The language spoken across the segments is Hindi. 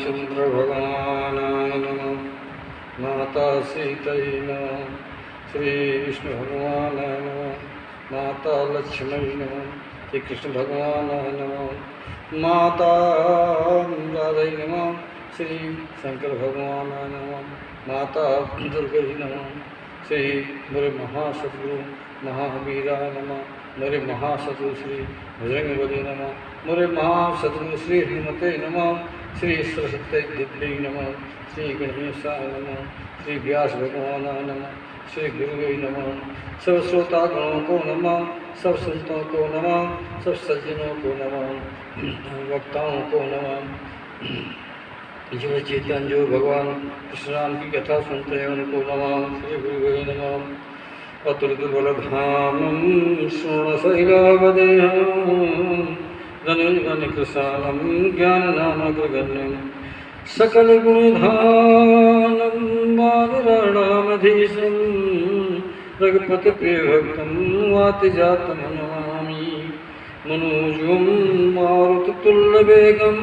रामचंद्र भगवानाय नमः। माता सीतै नमः। श्री विष्णु भगवानाय नमः। माता लक्ष्मी नमः। श्री कृष्ण भगवानाय नमः। माता राधै नमः। श्री शंकर भगवानाय नमः। माता दुर्गै नमः। श्री मेरे महासद्गुरु महावीराय नमः। मेरे महासद्गुरु श्री बजरंगबली नमः। मेरे महासद्गुरु श्री हनुमते नमः। श्री सरस्वती देवी नमः। श्री गणेशाय नमः। श्री व्यास भगवानाय नमः। श्री गुरुवे नमः। सब श्रोता गणों को नमः। सब संतों को नमः। सब सज्जनों को नमः। वक्ताओं को नमः। जो चेतन जो भगवान कृष्ण राम की कथा सुनते हैं उनको नमः। श्री गुरुवे नमः। अतुलितबलधामं श्रवणशैलावदेहं धनुर्धनिकृशालं ज्ञाननामग्रगण्यं सकलगुणधानं मानिराणामधीशं रघुपतिप्रियभक्तं वातिजातं नमामि। मनोजं मारुततुल्यवेगं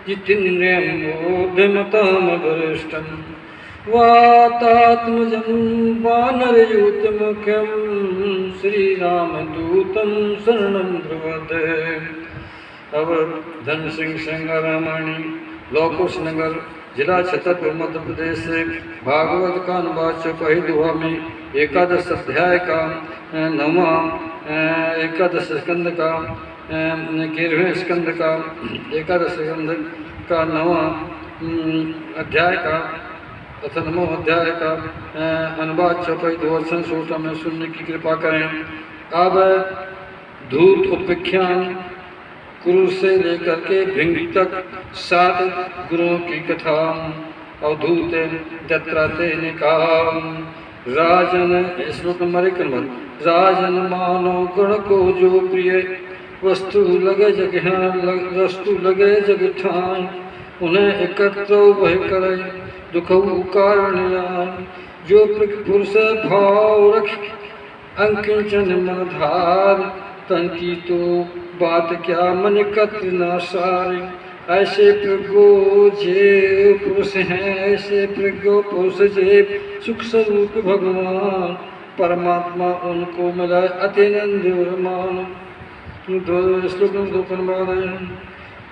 जितेन्द्रियं बुद्धिमतामवरिष्ठं वातात्मजं वानरयूथमुख्यं श्रीरामदूतं शरणं प्रपद्ये। धन सिंह संगारामणि लोकुश नगर जिला छतरपुर मध्य प्रदेश से भागवत का अनुवाद चौपाई दोहा में एकादश अध्याय का नौवां एकादश स्कंद का 11वें स्कंद का एकादश स्कंद का नौवां अध्याय का तथा नवम अध्याय का अनुवाद चौपाई दोहा श्रोता में सुनने की कृपा करें। अब धूत उपेख्यान कुरु से लेकर के भृंगी तक 7 गुरुओं की कथा। अवधूत दत्तात्रेय ने कहा, राजन श्लोक नंबर 51। राजन मानो गुण को जो प्रिय वस्तु लगे जग ठान उन्हें एकत्र वह करे दुख कारण जो पुरुष भाव रख अंकिंचन मन धार तन की तो बात क्या मन कत्र न सारे। ऐसे प्रज्ञो जे पुरुष हैं ऐसे प्रज्ञो पुरुष जे सुख स्वरूप भगवान परमात्मा उनको मिला अतिनंद मान। श्लोक नंबर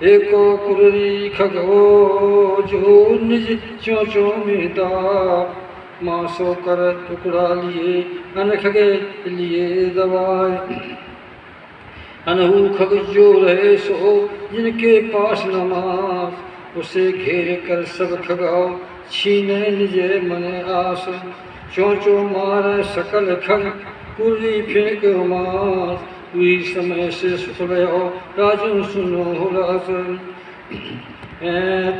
एको कुरी खगो जो निज चोचो में दाप मासो कर टुकड़ा लिए अनखगे लिए दवाए। अनहु खग जो रहे सो जिनके पास नमाज उसे घेर कर सब खगाओ छीने निजे मने आस। चोचो मार सकल खग कुरी फेंक मास हुई समय से सुख भयो राजन सुनो हुलास।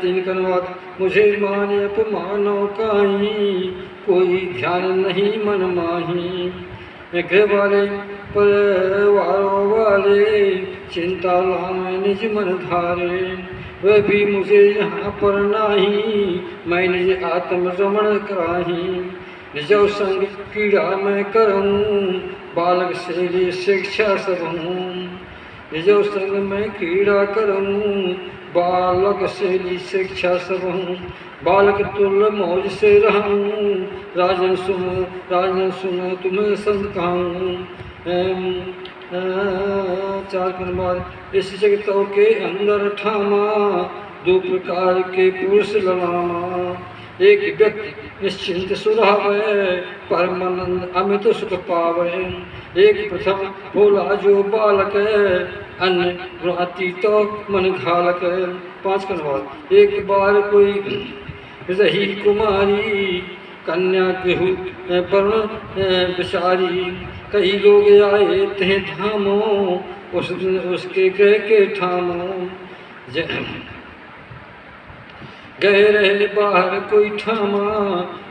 3 का अनुवाद। मुझे मान अपमानो काहीं कोई ध्यान नहीं मन माही। घर वाले परिवारों वाले चिंता लाए निज मन धारे वह भी मुझे यहाँ पर नाही मैं निज आत्म रमण कराही। निजो संग क्रीड़ा मैं करूँ बालक से लिए शिक्षा सब हूँ। निजो संग मैं क्रीड़ा करूँ बालक से ली शिक्षा सब हूँ। बालक तुल्य मौज से रहूँ राजन सुनो तुम्हें संत कहूँ। 4 के बाद इस जगतों के अंदर ठामा 2 प्रकार के पुरुष ललामा। एक व्यक्ति निश्चिंत सुरावे परमानंद अमित सुख पावे। एक प्रथम भोला जो बालक अन्य अतीत मन घालक। 5 का अनुवाद। एक बार कोई रही कुमारी कन्या गृह वर्ण बिचारी कई लोग आए थे धामो उस दिन उसके गृह के ठामो। गए रहे बाहर कोई ठामा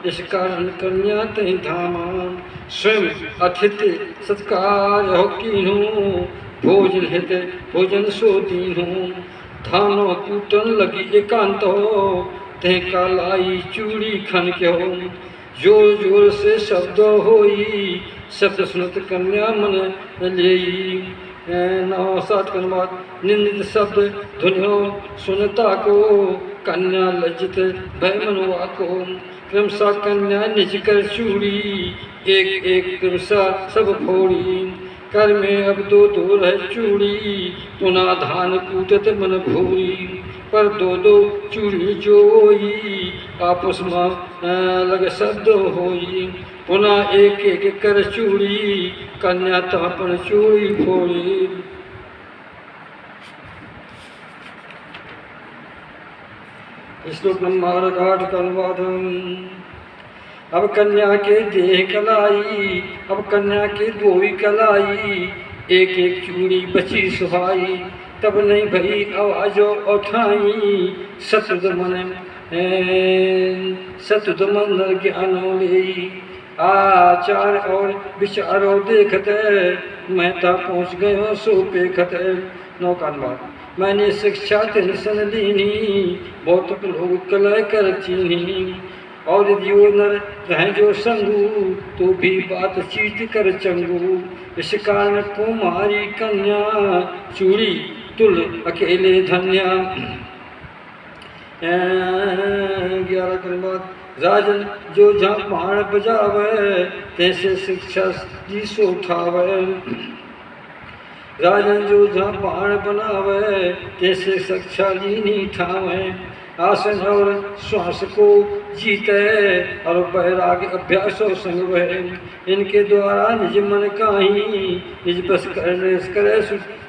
इस कारण कन्या तही धामा। स्वयं अतिथि सत्कार हो कीन्हू भोजन हित भोजन सो दीन्हू। धानो कूटन लगी एकांत हो ते कालाई चूड़ी खन के हो। जोर जोर से शब्द होई शब्द सुनत कन्या मन लेई। 9 7 निंदित शब्द धुनियो सुनता को कन्या लज्जित भय मनुआ को, क्रमशः कन्या निज कर चूड़ी, एक एक क्रमशः सब फोड़ी, कर में अब दो दो रह चूड़ी, पुनः धान कूटत मन भूरी, पर दो दो चूड़ी जोई, आपस में लग शब्द होई, पुनः एक एक कर चूड़ी, कन्या तापन चूड़ी फोड़ी। श्लोक नंबर 8 का अनुवाद। अब कन्या के देह कलाई, अब कन्या के दोई कलाई, एक एक चूड़ी बची सुहाई, तब नहीं भई आवाजो उठाई, सतुद मन ज्ञानो ले, आचार और विचारो देखते, मैं ता पहुँच गयो सो पेखते। नौकानवाद। मैंने शिक्षा टेंशन लीनी, बहुत लोग कलह कर चीनी, और जो नर रह जो संगू, तो भी बातचीत कर चंगू, इस कारण कुमारी कन्या, चूड़ी तुल अकेले धन्या। 11 के बाद। राजन जो जहाँ बाण बजावे, तैसे शिक्षा जी सो उठावे, राजन जो जहाँ बाण बनावे, तैसे शिक्षा लीनी ठावे, आसन और श्वास को जीते, और बैराग अभ्यास और संग वह, इनके द्वारा निज मन काही, निज बस करने करे,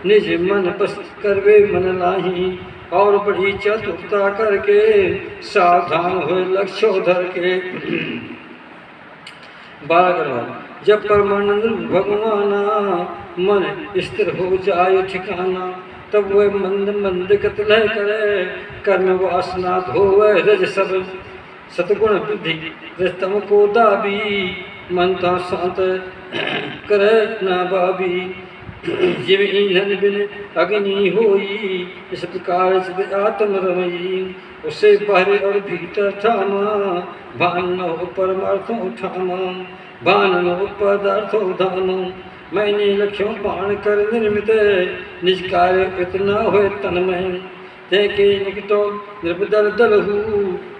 निज मन बस करवे मन लाही, और बड़ी चतुरता करके, सावधान हो लक्ष्य धर के। 12 जब परमानंद भगवाना, मन स्थिर हो जाए ठिकाना, तब वह मंद मंद कतलह करे, कर्म वासना धोवे रज सब, सतगुण बुद्धि रजतम को दाबी, मन ता शांत करे न बाबी, जिव ईंधन बिन अग्नि होई, इस प्रकार चित आत्म रमई, उसे बाहर और भीतर ठामा, भान न हो परमार्थों ठामा, भान न हो पदार्थों धामा, मैंने लक्ष्यों बाण कर निर्मित, निज कार्य इतना हो तन्मय, ते के निकटो निर्बदल दलहू,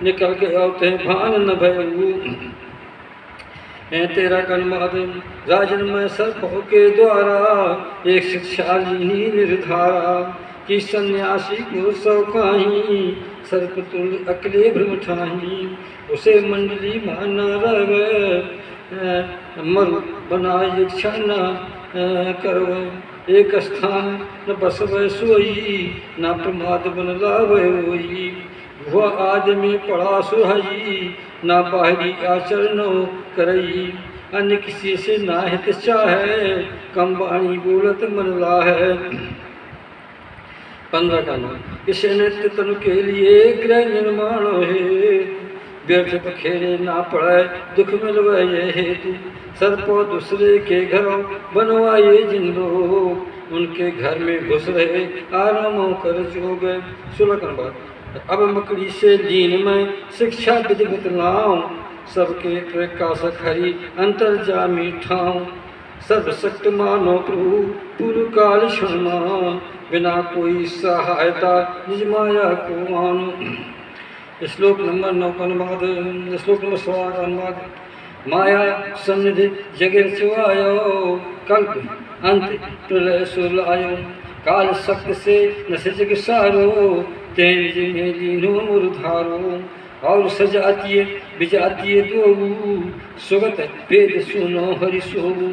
निकल गया ते भान न भयऊ। 13 का अनुवाद। राजन में सर्पों के द्वारा, एक शिक्षा लीनी निर्धारा, कि सन्यासी को सौ काही, सर्प तुल्य अकले भ्रम ठाही, उसे मंडली माना रवे, मरु बनाए इच्छा न करवे, एक स्थान न बसवे सोई, न प्रमाद बन लावे होई, वह आदमी पड़ा सुहाई, ना बाहरी आचरण करई, अन्य किसी से ना हित चाहे, कम बाणी बोलत मन लाहे। 15 का नाम। इस नित्य तनु के लिए गृह निर्माण है, व्यर्थ बखेरे ना पड़े दुख मिलवे ये हेतु, सर्पो दूसरे के घरों बनवाए जिन लोग, उनके घर में घुस रहे आरामों कर जोग। 16 का बात। अब मकड़ी से लीन में शिक्षा विधि बतलाऊं, सबके प्रकाशक हरि अंतर्जामी ठाऊं, सर्वशक्त मानो प्रभु पूर्व काल क्षमा, बिना कोई सहायता निज माया को मानो। श्लोक नंबर 9 का अनुवाद। श्लोक नंबर 16 का अनुवाद। माया सन्निधि जगत चुआयो, कल्प अंत प्रलय सुलायो, काल शक्त से नस जग सारो, तेज में लीनो मुरधारो, और सजातीय विजातीय दो, सुगत वेद सुनो हरि सोऊ।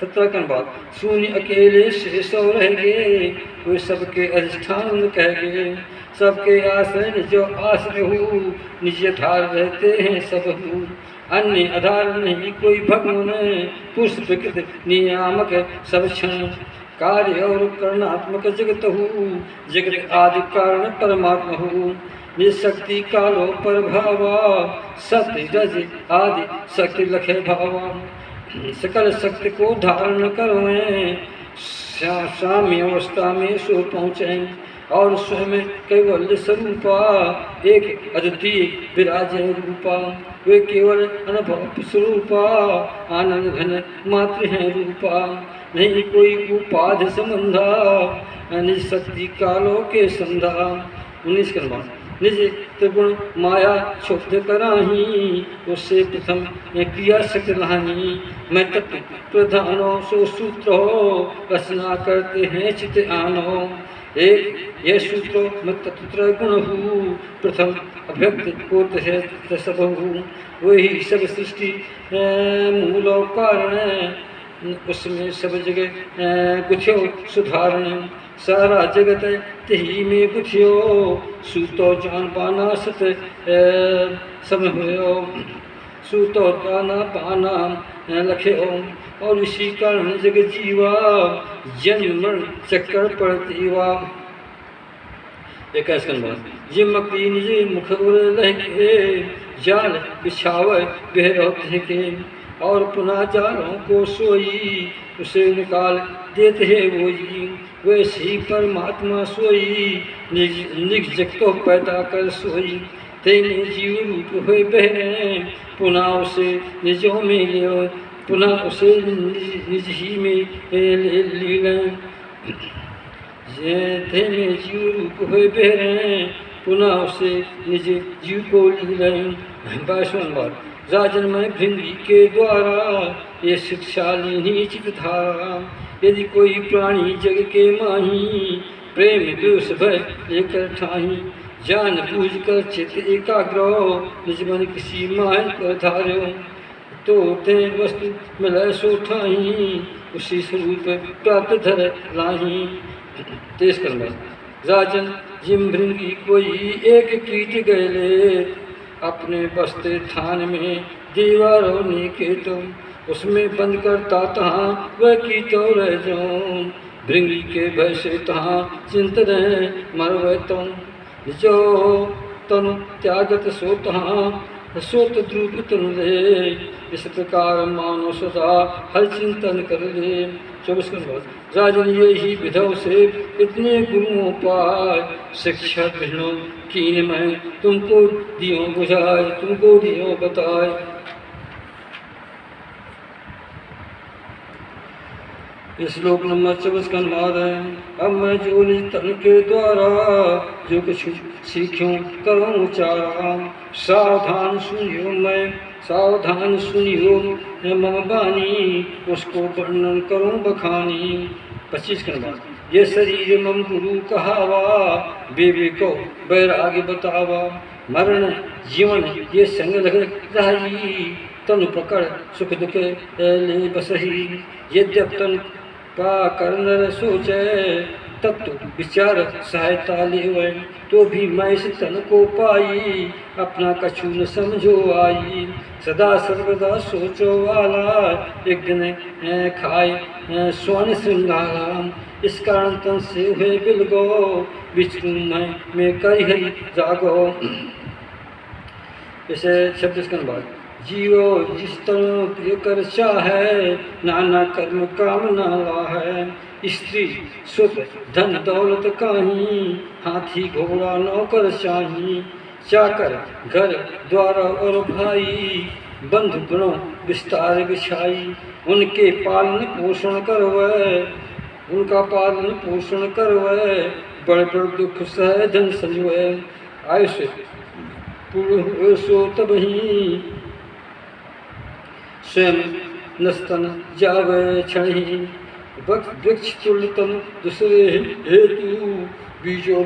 17 का बात। शून्य अकेले शेष रह गए, वे सबके अधिष्ठान कह गए, सबके आश्रय जो आश्रय हो, निज धार रहते हैं सब हो, अन्य आधार नहीं कोई भगवान, पुरुष प्रकृति नियामक सब क्षण, कार्य और करणात्मक जगत हो, जगत आदि कारण परमात्मा हो, निशक्ति कालो पर भावा, सत्य रज आदि शक्ति लखे भावा, सकल शक्ति को धारण करें, साम्य अवस्था में सो पहुँचे, और स्वयं कैवल्य स्वरूपा, एक अद्वितीय विराजे रूपा, वे केवल अनुभव स्वरूपा, आनंद घन मात्र हैं रूपा, नहीं कोई उपाधि संबंधा, निज शक्ति कालों के संधा। 19 का अनुवाद। निज त्रिगुण माया क्षुब्ध कराही, उससे प्रथम क्रिया शक्ति लाही। मैं तत्व प्रधानो सो सूत्र हो, रचना करते हैं चित आनो। एक यह सूत्र मैं तत्व गुण हूँ, प्रथम अभ्यक्त होते है सब हूँ। वही सब सृष्टि मूल और कारण, उसमें सब जगह गुथ्यो सुधारण। सारा जगत तही में गुथ्यो, सूतो जान पाना सत सब हो। सूतो जाना पाना लख्यो, और इसी कारण जग जीवा, जन्म मरण चक्कर पड़तीवा। इक्कीस जिम मकड़ी निजे मुख लहके, जाल बिछावे बेहरते के। और पुनः जालों को सोई, उसे निकाल देते हैं वही। वैसे ही परमात्मा सोई, निज जग को पैदा कर सोई। तेने जीव रूप हुए बहरे, पुनः उसे निजों में ले, पुनः उसे निज ही में ले लें। तेने जीव रूप हुए बहरे, पुनः उसे निज जीव को ले लें। 22वां बार राजन में भृंगी के द्वारा, ये शिक्षा लीनी चित धारा। यदि कोई प्राणी जग के माही, प्रेम दोष भय लेकर ठाही। जान बूझ कर चित एकाग्र, निज मन किसी माह पर धार्यो। तो ते वस्तु मिले सो ठाही, उसी स्वरूप प्राप्त धर लाही। 23 राजन जिम भृंगी कोई एक कीट गए, अपने बस्ते थान में दीवारों ने के तुम, उसमें बंद करता तहाँ वह की तो रह जाऊं। भृंगी के भय से तहाँ चिंतन मरवे तुम, जो तनु त्यागत सो तहाँ सोत द्रुप तनु ले। इस प्रकार मानो सदा हर चिंतन कर ले। 24 राजन ये ही विधव से इतने गुरुओं पाए, शिक्षा बहनों कीन मैं तुमको दियो बुझाए, तुमको दियो बताए। इस श्लोक नंबर 24 का अनुवाद है। अब मैं जो निज तन के द्वारा जो कुछ सीखूं करूं उचारा, सावधान सुनियो मैं सावधान सुनियो मम बानी, उसको वर्णन करूं बखानी। 25 का अनुवाद। ये शरीर मम गुरु कहावा, बेबी को बैराग्य बतावा। मरण जीवन ये संग लग रही, तनु पकड़ सुख दुख ले बसही। यद्यप तन पा कर नर सोचे, तत्व विचार सहायता लेवे। तो भी मैं इस तन को पाई, अपना कछु न समझो आई। सदा सर्वदा सोचो वाला, एक दिन खाए स्वर्ण श्रृंगार। इस कारण तन से हुए बिलगो, विष्णु में करी हरि जागो। इसे 26 का बाद। जीवो जिस तरह प्रिय कर चाहे, नाना कर्म कामना लाहे। स्त्री सुख धन दौलत काही, हाथी घोड़ा नौकर चाही। चाकर घर द्वार और भाई, बंधु गणों विस्तार बिछाई। उनके पालन पोषण करवे, उनका पालन पोषण करवे। बड़ बड़ दुख सह धन संजवे। आयुष पूर्ण सो तबही, स्वयं नस्तन जावे छही। वृक्ष तुल्य तन दूसरे हेतु, बीजो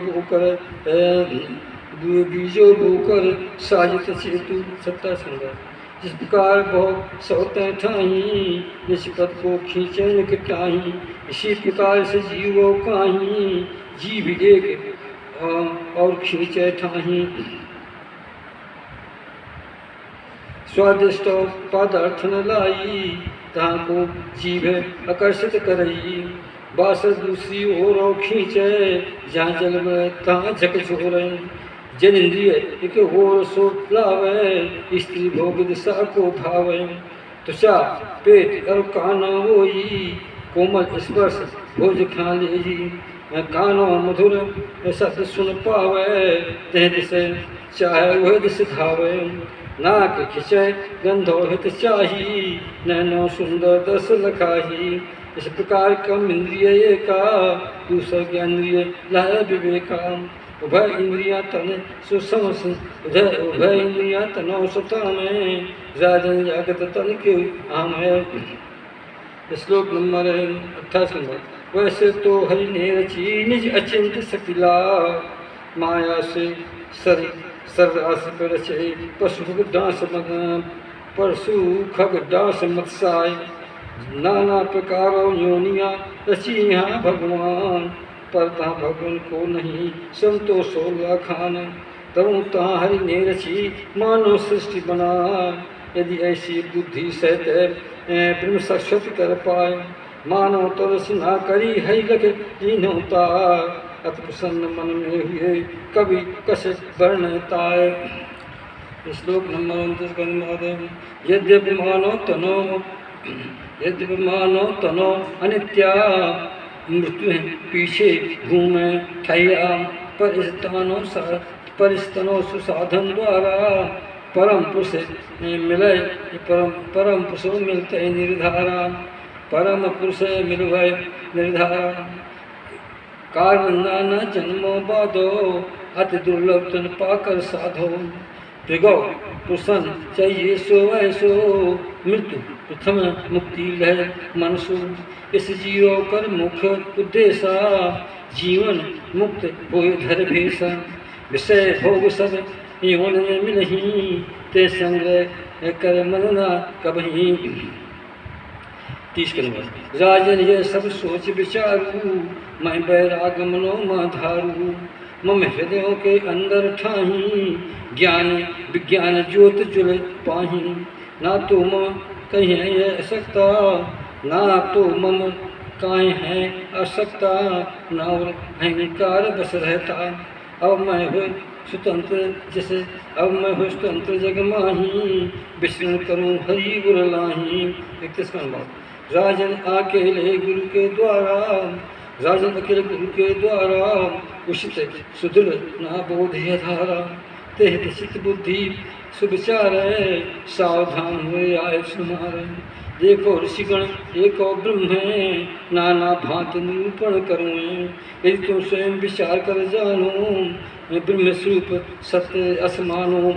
बोकर साजित चेतु। 27 जिस प्रकार बहुत सौतें ठाही, निष्पत को खींचे न किटाही। इसी प्रकार से जीवो काही, जीव एक और खींचे ठाही। स्वादिष्ट पदार्थ न लाई, तहाँ को जीव आकर्षित करई। बासर दूसरी ओर खींचे, जहाँ जल में तहाँ झकझोरे। जन इंद्रिय एक ओर सो लावे, स्त्री भोग दिशा को धावे। त्वचा पेट और कान होई, कोमल स्पर्श भोज खा लेजी। कानो मधुर शब्द सुन पावे, तह दिसे चाहे वह दिस धावे। नाक खिंचे गंधो हित चाही, नैनो सुंदर दस लखाही। इस प्रकार कम इंद्रिय का, दूसरा ज्ञानेन्द्रिय लाय विवेका। उभय इंद्रिया तन सुसमस उधय उभय इंद्रिया तनो सुता में राजन जागत तन के आम है। श्लोक नंबर 28। वैसे तो हरि ने रची निज अचिंत सकिला, माया से सर्रास पर रचे पशु डांस मगन परशु खग डांस मत्साय, नाना प्रकारों योनिया रची यहाँ भगवान, पर तहाँ भगवान को नहीं संतो 16 खान, तरुण तहाँ हरि ने रची मानो सृष्टि बना, यदि ऐसी बुद्धि सहित ब्रह्म साक्षात कर पाए, मानो तरस ना करी हरि लख दीनोता, अति प्रसन्न मन में हुए कभी कस वर्णताय। श्लोक नंबर 29। यद्यपि मानो अनित्या, मृत्यु पीछे घूमे ठैया, पर स्तनों सुसाधन द्वारा परम पुरुष मिले, परम पुरुष मिलते निर्धारा, परम पुरुष मिलवे निर्धारा, कारण नाना जन्मों बाधो, अति दुर्लभ तन पाकर साधो, त्रिगौ पुरुषन चाहिए सो ऐसो, मृत्यु प्रथम मुक्ति लह मनसु, इस जीवो कर मुख्य उद्देशा, जीवन मुक्त हो धर भेषा, विषय भोग सब यौन में मिलही, ते संग्रह कर मनना कबही। 30 के नंबर। राजन ये सब सोच विचारू, मैं बैराग मनो माधारू, मम हृदयों के अंदर ठाही, ज्ञान विज्ञान ज्योत जुल पाही, ना तो मम कहीं है असक्ता, ना तो मम काहे है असक्ता, ना और अहंकार बस रहता, अब मैं हो स्वतंत्र जैसे, अब मैं हो स्वतंत्र जग माही, विष्णु करूँ हरि गुर लाही। 31 का बात। राजन अकेले गुरु के द्वारा, राजन अकेले गुरु के द्वारा, उचित सुदृढ़ ना बोध धारा, तेह चित बुद्धि सुविचार, सावधान हुए आय सुमार, देखो ऋषिगण एक और ब्रह्म है, नाना भांत निरूपण करूँ, यदि तुम स्वयं विचार कर जानो, मैं ब्रह्म स्वरूप सत्य असमानो।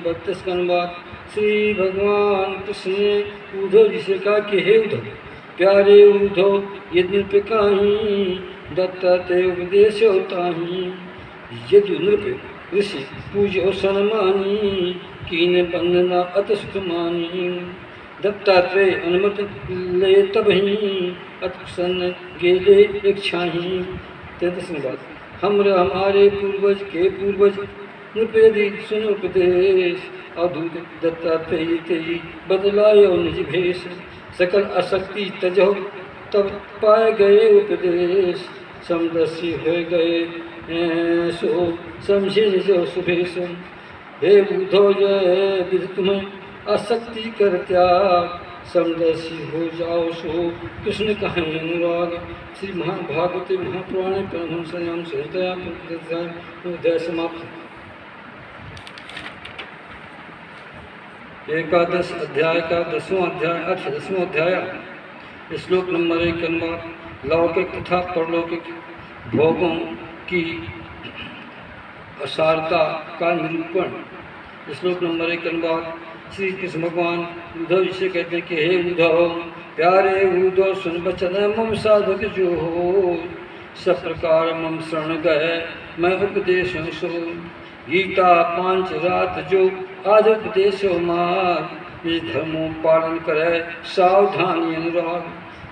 32 का अनुवाद। श्री भगवान कृष्ण ने उद्धव जी से कहा कि हे उद्धव, प्यारे उद्धव, यदि नृप काही दत्ताते उपदेश ताही, यदि नृप ऋषि पूजो सन्मानी, कीन बंदना अत सुख मानी, दत्तात्रेय अनुमति ले तबही, अत प्रसन्न गेले इच्छाही। 33 में बात। हमारे पूर्वज के पूर्वज नृपेदी सुन उपदेश, अद्भुत दत्तात्रेय तेई बदलायो निज भेष, सकल आसक्ति तजो तब पाए गए उपदेश, समदर्शी हो गए सो समझे जो सुभेश, हे उद्धव जय विधि तुम्हें आसक्ति कर त्याग, समदर्शी हो जाओ सो कृष्ण कहें अनुराग। श्री महाभागवते महापुराणे परमहंसयाम संहितायां अध्याय समाप्त। 11 अध्याय का 10वां अध्याय 10वां अध्याय। श्लोक नंबर 1 अनुवाद। लौकिक तथा परलौकिक भोगों की असारता का निरूपण। श्लोक नंबर 1 अनुवाद। श्री कृष्ण भगवान उद्धव जी से कहते हैं कि हे उद्धव, प्यारे उद्धव, सुन बचन मम साधक जो हो, सब प्रकार मम शरण गए मैं उपदेश सो, गीता 5 रात जो आज उपदेशो मार, इस धर्मों पालन करे सावधानी अनुराग,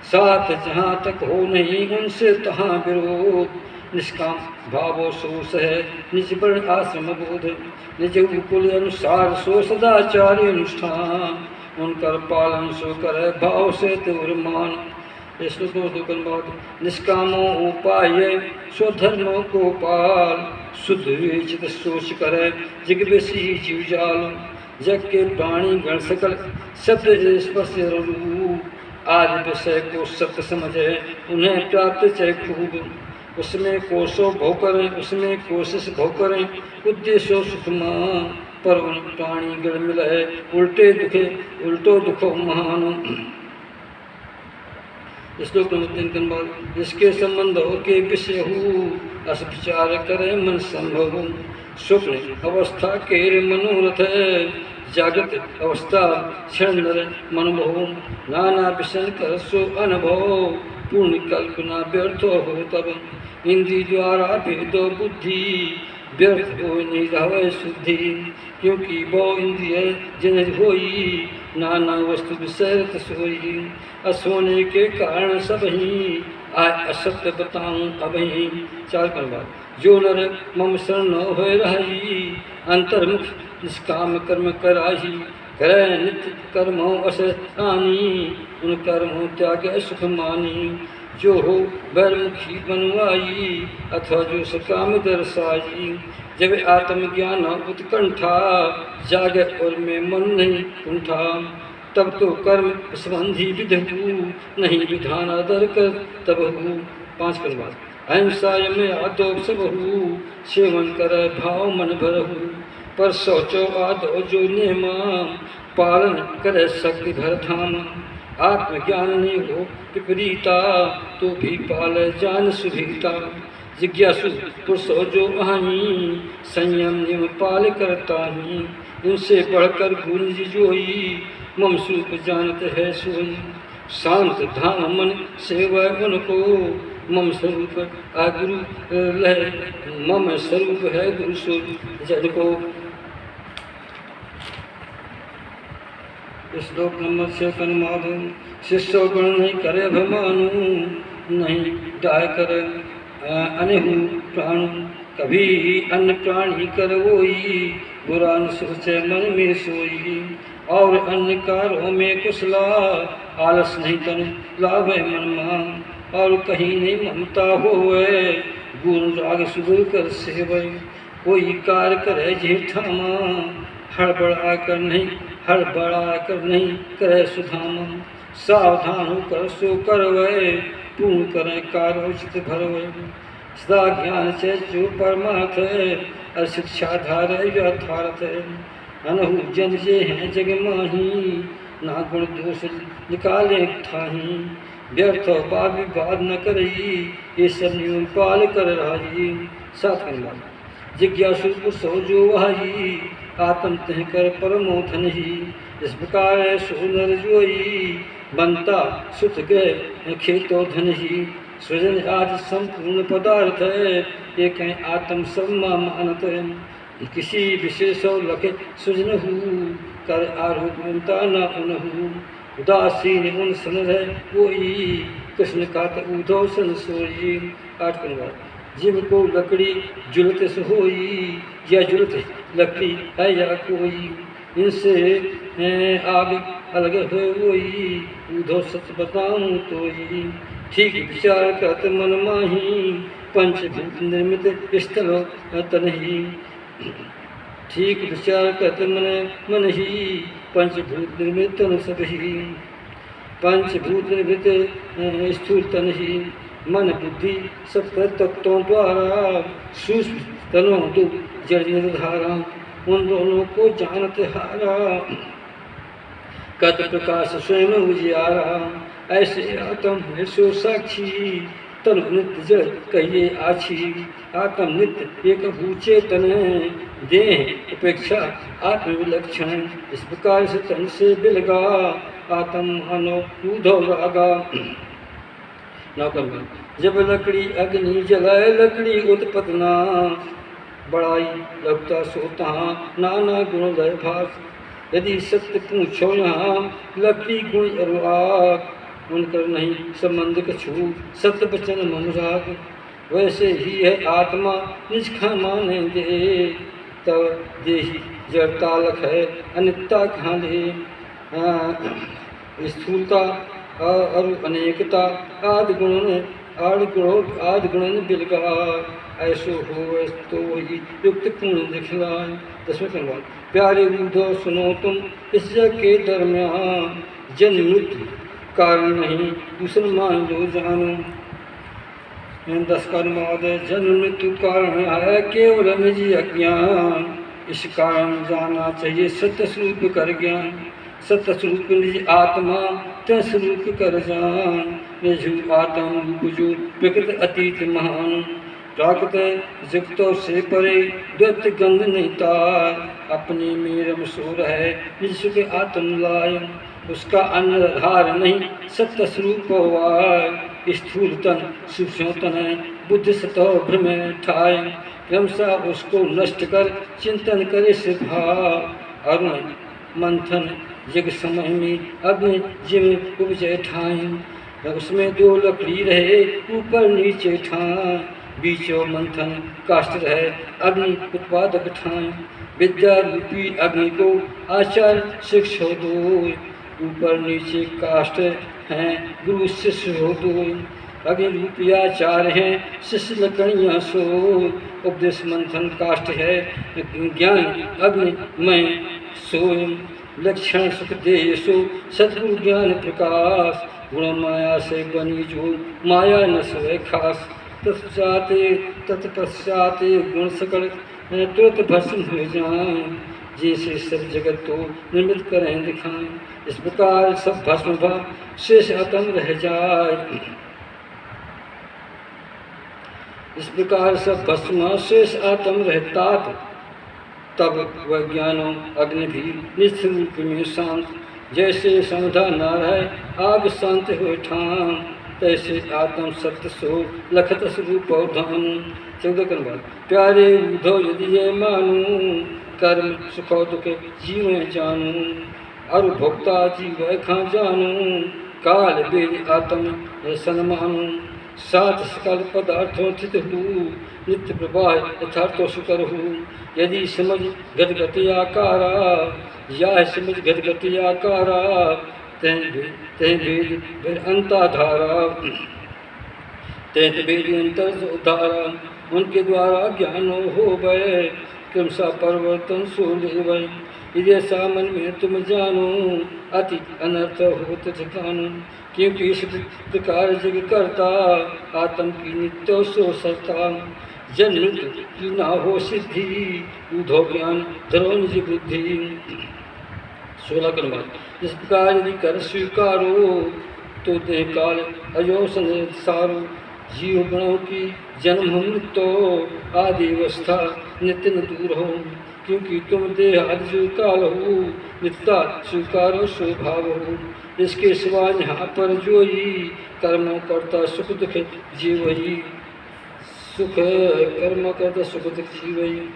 साथ जहाँ तक हो नहीं उनसे तहाँ विरोध, निष्काम भावो सो सह निज वर्ण आश्रम बोध, निज कुल अनुसार सो सदाचार्य अनुष्ठान, उनकर पालन सो करे भाव से तुर मान। निष्कामो उपाय सो धर्मों को पाल, शुद्ध चित सोच करे जिगवेशी जीव जाल, जग के प्राणी गण सकल शब्द स्पर्श रूप, आज विषय को सत्य समझे उन्हें प्राप्त चाहे खूब, उसमें कोशो भो करें उसमें कोशिश भो करें उद्देश्यो सुखमान, पर उन प्राणी गण मिले उल्टो दुखो महान। श्लोक नंबर 3 के बाद इसके संबंधों के विषय हो अस विचार करे मन संभव स्वप्न अवस्था के मनोरथ जागृत अवस्था क्षण मनभव नाना विषय कर सो अनुभव पूर्ण कल्पना व्यर्थ हो तब इंद्रिय द्वारा भेदो बुद्धि व्यर्थ हो नहीं रहे शुद्धि क्योंकि वो इंद्रिय जिन होई नाना वस्तु विषय सोई असोने के कारण सब ही आय असत्य बताऊं अबही 4 कर बाद जो नर मम शरण हो रही अंतर्मुख निष्काम कर्म कराही करे नित्य कर्मों अस आनी उन कर्मों त्याग सुख मानी जो हो बैरमुखी बनवाई अथवा जो सकाम दर्शाई जब आत्मज्ञान उत्कंठा जागे और में मन नहीं कुंठा तब तो कर्म संबंधी विधु नहीं विधान आदर कर तब हु 5 कर बाद अहिंसा में आदो सब हु सेवन कर भाव मन भरहु पर सोचो आदो जो नेमा पालन करे शक्ति भर धाम आत्मज्ञान नहीं हो विपरीता तो भी पाल जान सुभीता जिज्ञासु पुरुषो जो अहमी संयम नियम पाल करता ही उनसे बढ़कर गुण जोई मम स्वरूप जानत है सोई शांत धाम मन सेवा उनको मम स्वरूप गुरु मम स्वरूप है गुरु स्वरूप जन को। श्लोक नंबर 6 अनुवाद शिष्य गुण नहीं करे अभिमानु नहीं डाय कर अनहु प्राण कभी अन्य प्राणी कर वोई बुरा न सोचे मन में सोई और अन्य कार्यों में कुशला आलस नहीं तन लाभ मन मान और कहीं नहीं ममता होवे गुरु राग सुधुर कर सेवै कोई कार्य करे जेठामा हड़बड़ा कर नहीं करे सुधामा सावधान होकर सो करवे पूर्ण करे कार्य उचित भरवे सदा ज्ञान से जो परमार्थ है और शिक्षा धार यथार्थ है अनहु जन जे हैं जग माही ना गुण दोष निकाले थाही व्यर्थ वाद विवाद न करई ये सब नियम पाल कर रही 7 जिज्ञासु पुरुषो जो वही आत्म तह कर परमोधन ही इस प्रकार सो नर जोई बनता सुत गए खेतो धन ही सृजन आज संपूर्ण पदार्थ है ये कहीं आत्म सम्मा मानत है किसी विशेष लखे सृजन हु कर आरोपता न उनहु उदासीन उन सन है कोई कृष्ण का उधो सन सोई 8 जिनको लकड़ी जुलत से होई या जुलत लकड़ी है या कोई इनसे आग अलग है वही उधो सत बताऊं तो ठीक विचार करत मन माही पंचभूत निर्मित स्थल तन ही ठीक विचार करत मन ही पंचभूत निर्मित तन सब ही पंचभूत निर्मित स्थूल तन ही मन बुद्धि सब तत्वों द्वारा सूक्ष्म तनों तो जड़ निर्धारा उन दोनों को जानते हारा कत प्रकाश स्वयं उजियारा ऐसे आत्म है सो साक्षी तन नित्य जड़ कहिए आछी आत्म नित्य एक भूचेतन देह अपेक्षा आत्म विलक्षण इस प्रकार से तन से बिलगा आत्म मानो उधो रागा नौकर जब लकड़ी अग्नि जलाए लकड़ी उत्पतना बड़ाई लगता सोता नाना गुण लय भास यदि सत्य पूछो यहाँ लकड़ी गुण अरुआग उनकर नहीं संबंध कछु सत्य वचन मनुराग वैसे ही है आत्मा निज माने दे तब देही जड़ता लख है अनित्ता कहाँ ले स्थूलता और अनेकता आदि गुण बिलगा ऐसो हो तो वही युक्त पूर्ण दिखलाए 10वें प्यारे बूढ़ो सुनो तुम इस जग के दरमियान जन्म मृत्यु कारण नहीं दूसरा मान लो जानो 10 का अनुवाद जन्म मृत्यु कारण है केवल निजी अज्ञान इस कारण जाना चाहिए सत्य स्वरूप कर ज्ञान सत्य स्वरूप निजी आत्मा तय स्वरूप कर जान, निजु आत्म रूप जो प्रकृत अतीत महान, प्राकृत जगतों से परे द्वैत गंध नहीं तार, अपने में रम सो रहे निज सुख आत्म लाय, उसका अन्न आधार नहीं सत्य स्वरूप वाय, स्थूल तन सूक्ष्म तन बुद्ध सतो भ्रम ठाय, क्रमशः उसको नष्ट कर चिंतन करे से भाव, अरुण मंथन जग समय में अग्नि जीव उपजय ठाएं, उसमें दो लकड़ी रहे ऊपर नीचे ठाएं, बीचों मंथन काष्ठ रहे अग्नि उत्पादक ठाएं, विद्या रूपी अग्नि को आचार शिक्षा दो, ऊपर नीचे काष्ठ हैं गुरु शिष्य हो दो, अग्नि रूपी आचार हैं शिष्य लकड़ियाँ सो, उपदेश मंथन काष्ठ है ज्ञान अग्नि में सोय, लक्षण सुख दे सो सद्गुरु ज्ञान प्रकाश, गुण माया से बनी जो माया न सोए खास, तत्पश्चात गुण सकल तुरंत भस्म हो जाएं, जैसे सब जगत को निर्मित करें दिखाएं, इस प्रकार सब भस्म भाव शेष आत्म रह जाए, इस प्रकार सब भस्म शेष आत्म रहता, तब वह ज्ञानों अग्नि भी निश्चित रूप में शांत, जैसे समुधा न रहे आग शांत हो ठान, तैसे आत्म सत्य सो लखत स्वरूप धाम। 14 के बाद प्यारे उधो यदि ये मानू, कर्म सुख दुख जीव जानू, और भोक्ता जीव खा जानू, काल वेद आत्म सन्मानू, सात सकल पदार्थों स्थित हूँ, नित्य प्रवाह यथार्थो सुकर हूँ, यदि समझ गदगति आकारा, या समझ गदगति आकारा, तह वेद अंताधारा, तह वेद अंतर धारा, उनके द्वारा ज्ञान हो गए, क्रमशः परिवर्तन सो ले, यदि सामन में तुम जानो, अति अनर्थ होत ठिकानो, क्योंकि इस प्रकार जग करता, आत्म की नित्य सो सरता, जन्म की ना हो सिद्धि, उधो ज्ञान धरो निज बुद्धि। 16 के बाद इस प्रकार यदि कर स्वीकारो, तो देह काल अयो संसारो, जीव गणों की जन्म मृत्यु आदि अवस्था नित्य न दूर हो, क्योंकि तुम देह आदि जो काल हो, नित्या स्वीकारो स्वभाव हो, इसके सिवा यहाँ पर जोई कर्म करता सुख दुख जीवई, सुख कर्म करता सुख दुख जीवई।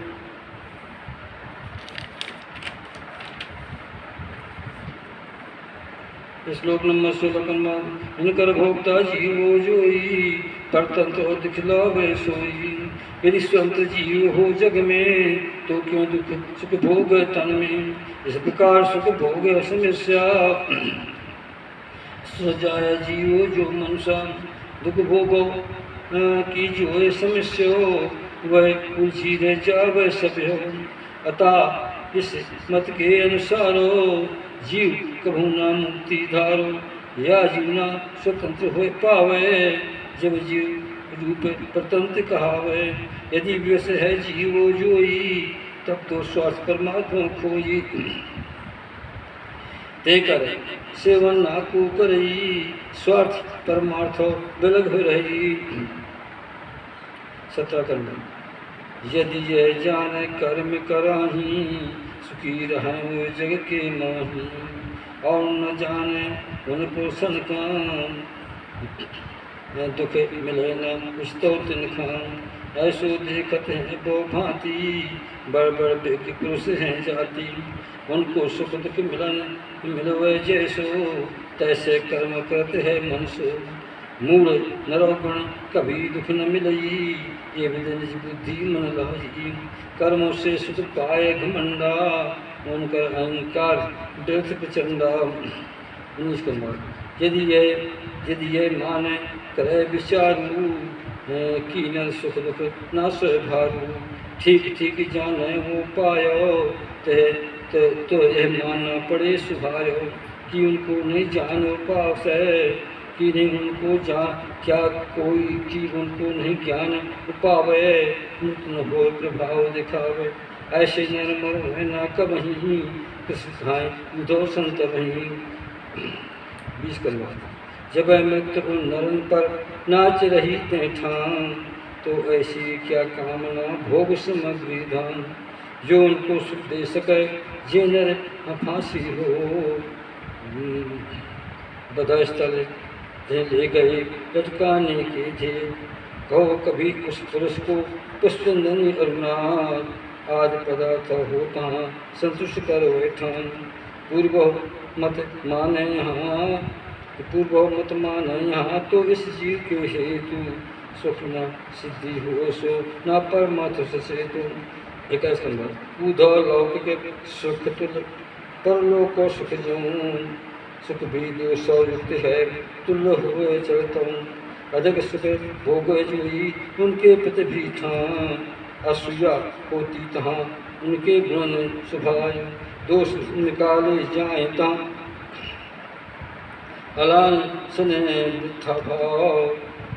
श्लोक नंबर 16 इनकर भोक्ता जीवो जोई, परतंत्र दिखलावे सोई, यदि स्वतंत्र जीव हो जग में, तो क्यों दुख सुख भोग तन में, इस प्रकार सुख भोग समस्या, सजाया जीवो जो मनसा, दुख भोगो की जो समस्या, वह उलझी रह जावे सब हो, अतः इस मत के अनुसारो, जीव कभू ना मुक्ति धारो, या जीवना स्वतंत्र हो पावे, जब जीव रूप परतंत्र कहावे, यदि व्यस है जीवो जोई, तब तो स्वार्थ परमात्मा खोई, ते करे सेवन ना को करई, स्वार्थ परमार्थ बिलग हो रही। 17 कर्म यदि यह जाने कर्म कराही, सुखी रहें वो जग के माही, और न जाने उन पुरुषन काम, दुख मिले न कुछ तो तिन खाम, ऐसो देखत हैं वो भांति, बड़ बड़ व्यक्ति पुरुष हैं जाति, उनको सुख दुख मिलवे जैसो, तैसे कर्म करते हैं मनुष्य, मूल नरोगुण कभी दुख न मिलई, ये निज बुद्धि मन लाई, कर्मों से सुख पाए घमंडा, उनकर अहंकार व्यर्थ प्रचंडा। 19 के बाद यदि ये माने करे विचारू, की न सुख दुख ना स्वभारू, ठीक ठीक जाने वो पायो, तो यह मानना पड़े सुभायो, कि उनको नहीं जानो पास है, कि नहीं उनको क्या कोई कि उनको नहीं ज्ञान पावे, नूतन हो प्रभाव दिखावे, ऐसे नर ना कबही, कृष्ण खाए उधो संत वहीं। 20 कलमा। जब मृत्यु उन नरन पर नाच रही ते ठान, तो ऐसी क्या कामना भोग समग्री धाम, जो उनको सुख दे सके जे नर फांसी हो। बदस्थल ले गए लटकाने के थे, कहो कभी उस पुरुष को पुष्पंदनी अरुणार, आज पदार्थ होता संतुष्ट कर बैठान। पूर्व मत माने यहाँ तो इस जीव के हेतु, सुख न सिद्धि हो सो न परमात्म से तो। 21 नंबर। ऊधो लौकिक सुख तुल परलोक सुख जून, सुख भी दो सौ युक्त है तुल्य हुए चलता। अधिक सुख भोग जुई उनके प्रति भी था, असूया होती तहाँ उनके गुण सुभाय, दोष निकाले जाए ता अलान सने वृथा भाव।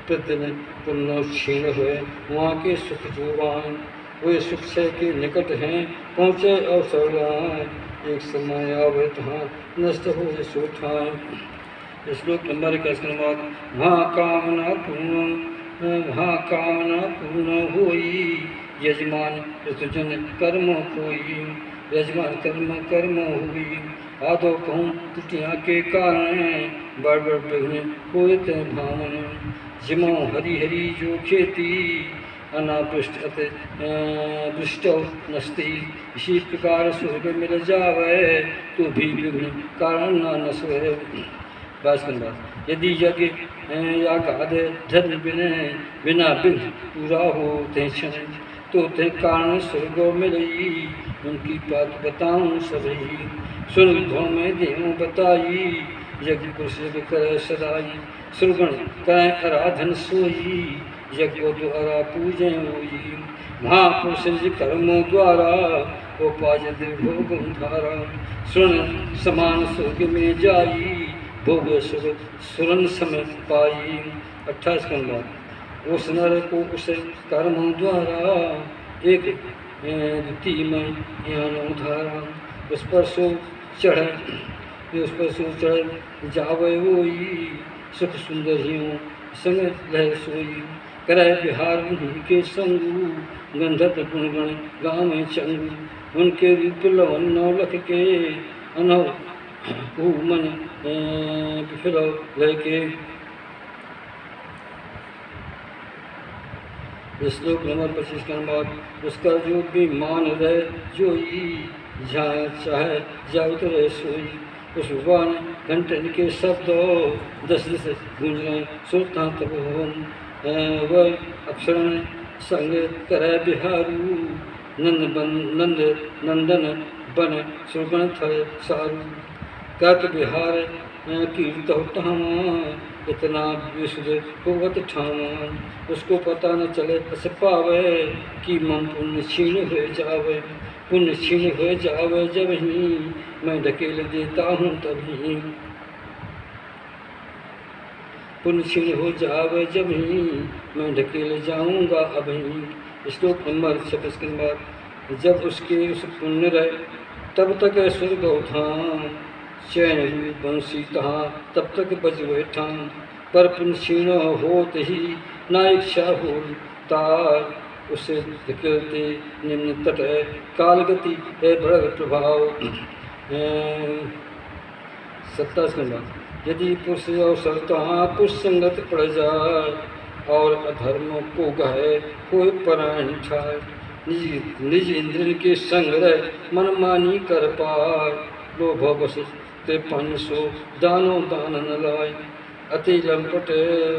प्रतिदिन पुण्य क्षीण हुए वहाँ के सुख जुबान, वे सुख से के निकट हैं पहुँचे अवसर लाए, एक समय आवे तहाँ नष्ट हो सोठाएं। श्लोक नंबर 21 के बाद वहाँ कामना पूर्ण होई, यजमान ऋतुजन कर्म होई, यजमान कर्म हुई। आदो कहूँ त्रुटियाँ के कारण, बड़ विघ्न होए ते भावन। जिमो हरी हरी जो खेती, अनापृष्ट अत दृष्ट नस्ती। इसी प्रकार स्वर्ग मिल जावे, तो भी विघ्न कारण न नस्वे। यदि यज्ञ या गाद धर्म बिना विघ्न पूरा हो ते क्षण, तो ते कारण स्वर्ग मिलई, उनकी बात बताऊं सभी। सुन में देव बताई, यज्ञ पुरुष कर सदाई। सुरगण करें आराधन सोई, यज्ञ द्वारा पूजे होई। महापुरुष कर्मों द्वारा उपाय भोग धारा, सुन समान स्वर्ग में जाई, भोग सुख सुरन समय पाई। 28 के बाद उस नर को उस कर्मों द्वारा, एक द्वितीय में ज्ञान उधारा। उस पर सो चढ़ जावे होई, सुख सुंदर हियों संग लह सोई। करे बिहार उन्हीं के संगू, गंधर्व गुणगण गाँव में चंगू। उनके रूप लवन नौलख के, अनव मन फिरो लहके। श्लोक नंबर 25 के बाद उसका जो भी मान रहे जोई, जहाँ चाहे जावत रहे सोई। उस भगवान घंटन के शब्द 10 दिश गूंज रहे सुरता तब होम। वह अक्षरण संग करे बिहारू, नंदन बन सुगण थे सारू। कत बिहार कीर्त ठामा, इतना विशुद्ध होवत ठामा। उसको पता न चले अस पावे, कि मन पुण्य क्षीण हो जावे। पुण्य क्षीण हो जावे जब ही, मैं ढकेल देता हूँ तभी। पुण्य क्षीण हो जावे जब ही, मैं ढकेल जाऊँगा अभी। श्लोक नंबर 26 के बाद जब उसके उस पुण्य रहे, तब तक स्वर्ग उठान। चैन हुई बंसी तहाँ तब तक बज बैठा, पर पुण्य क्षीण होत ही ना इच्छा हो तार। उसे धकेलते निम्न तट है कालगति है बड़ा प्रभाव। 27 के बाद यदि पुरुष अवसर तहाँ पुरुष संगत पड़ जाए, और अधर्म को गहे कोई परायण ठाए। निज इंद्रिय के संग रह मनमानी कर पाए, लोभ बस ते 500 दानो दान न लाए। अति लंपट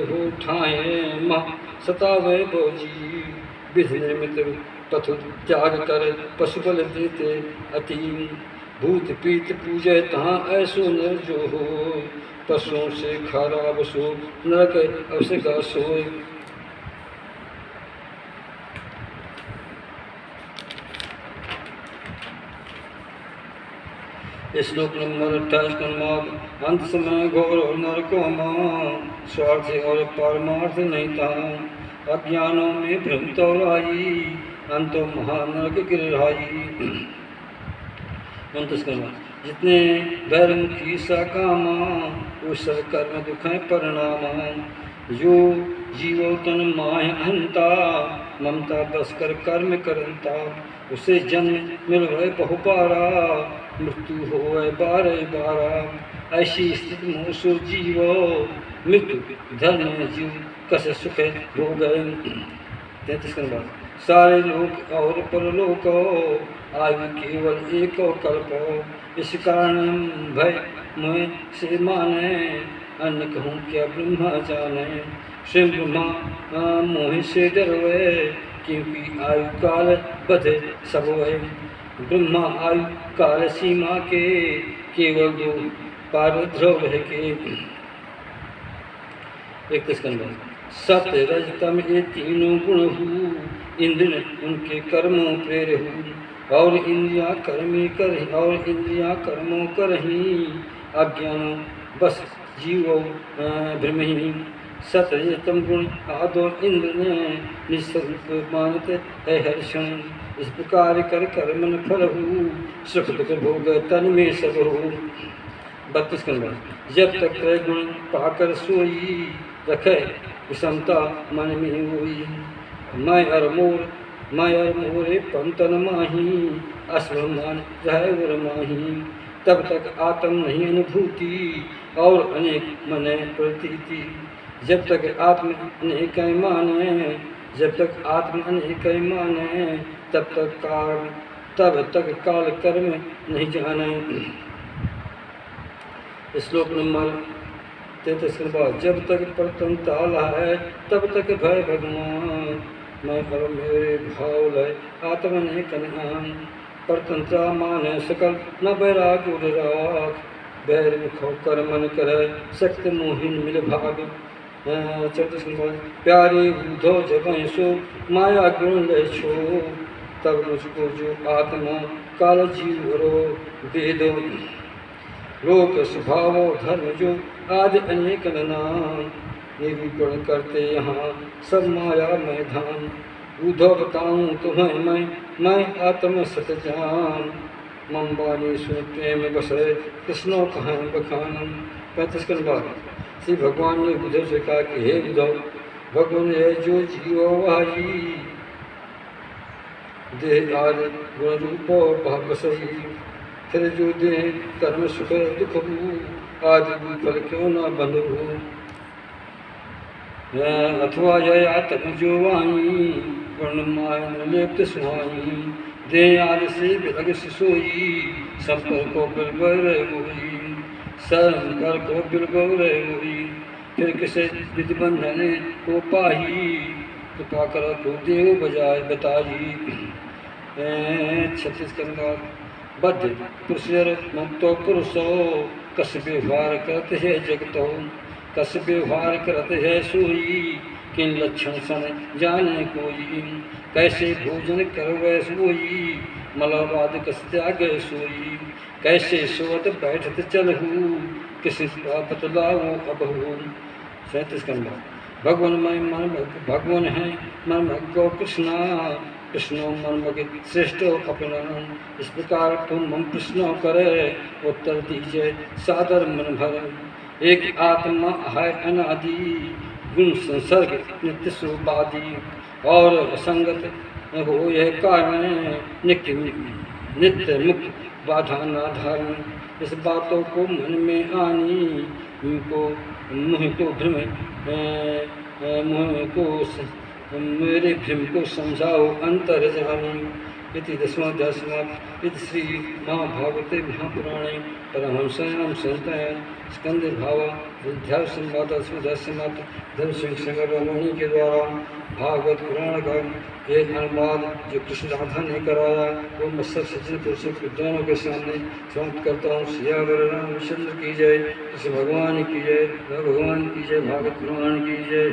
हो ठाए माँ सतावे बोजी, विधि निर्मित पथ त्याग कर पशुबल देते अति। भूत पीत पूजे तहाँ ऐसो नर जो हो, पशुओं से खराब सो नरक अवश्य का सोए। श्लोक नंबर 28 का मार्ग अंत समय घोर और नरकों में, स्वार्थ और परमार्थ नहीं था। अज्ञानों में भ्रमित और आई, अंत महानरक गिरहाई। 29 का मार्ग जितने बैरमुखी सा कामा, वो सब कर्म दुख है परिणामा। जो जीवो तन माय अहंता, ममता बस कर कर्म करंता। उसे जन्म मिल गए बहुपारा, मृत्यु हो बारह बारा। ऐसी स्थिति मोसुर जीवो, मृत्यु धर्म जीव कस सुख भोग। 33 के बाद सारे लोक और परलोक, आयु केवल एक कल्प। इस कारण भय मोह से माने, अन्य कहूँ क्या ब्रह्मा जाने। स्वयं ब्रह्मा मोह से डरवे, क्योंकि आयु काल बधे सब वै। ब्रह्मा आयु काल सीमा के, केवल दो पार ध्रुव है के। 31 के बाद सत्य रज तम ये तीनों गुण हूँ, इंद्र उनके कर्मों प्रेर हूँ। और इंद्रिया कर्मों करही, अज्ञान बस जीवो भ्रमही। सतम गुण आदो इंद्र ने, निस्वरूप मानत है हर्षण। इस प्रकार कर कर्मन फल हूँ, सुख दुख भोग तन में सब हो। 32 के बाद जब तक त्रय गुण पाकर सोई, रखे विषमता मन में होई। मैं और मोरे पंतन माही, अस्मान रहे उर माही। तब तक आत्म नहीं अनुभूति, और अनेक मने प्रतीति। जब तक आत्म अनेक माने, तब तक काल कर्म नहीं जाने। श्लोक नंबर 33 के बाद जब तक प्रतन ताल है, तब तक भय भगवान। मैं पर मेरे भाव लय आत्म ने कन्हान। परतंत्रा माने सकल न बैराग उराग, बैर मुखो कर मन करे सक्त मोहिन मिल भाग। 34 के बाद प्यारे बूधो जब सो, माया गुण ले छो। तब मुझको जो आत्मा काल जीव रो वेदो। लोक स्वभाव धर्म जो आदि अनेक नाम, निरूपण करते यहाँ सब माया मैदान। बूधो बताऊँ तुम्हें मैं आत्म सत जान। मम बानी सुन प्रेम बसे, कृष्णो कहें बखान। 35 के बाद श्री भगवान ने बुद्धो से कहा कि हे बुद्धो, भगवान है जो जीवो वाही, देह आदि गुण रूपो भाव सही। फिर जो दे कर्म सुख दुख हूँ, आदि फल क्यों न बंधु। अथवा यह आत्म जो वाही, वर्ण मायन लेप्त सुहाई। दे आदि से विलग सोई, संपर्क को बिलबर हुई। संपर्क को बिलबर हुई, फिर किसे विधि बंधन को पाही। कृपा कर तो देव बजाय बताई। 36 के बाद बद्ध पुरुषर मुक्तो पुरुषो, कस व्यवहार करते है जगतो। कस व्यवहार करते है सोई, किन लक्षण सन जाने कोई। कैसे भोजन करवे सोई, मलवाद कस त्याग सोई। कैसे सोत बैठत चलहू, किसी बतलाओ अबहू। 37 के बाद भगवान भगवान है मन भगो कृष्णा, कृष्णो मन श्रेष्ठ अपना। इस प्रकार तुम मन प्रश्न करे, उत्तर दीजिए सादर मन भर। एक आत्मा है अनादि, गुण संसर्ग नित्य सुबादी। और असंगत हो यह कारण, नित्य मुक्त बाधा न धारण। इस बातों को मन में आनी, मुँह को भ्रम मेरे भ्रम को समझाओ अंतर जानी। इति 10वां समाप्त। इति श्री महाभागवते महापुराणे परमहंसायां संहितायां स्कंद भावा अध्याय संवाद समाप्त। धर्म सिंह संगरमणि के द्वारा भागवत पुराण का एक अनुवाद जो कृष्ण राधा ने कराया, वो मत्सर सज्जन पुरुषों के दोनों के सामने समाप्त करता हूँ। सियावर रामचंद्र की जय, कृष्ण भगवान की जय, भगवान की जय, भागवत पुराण की जय।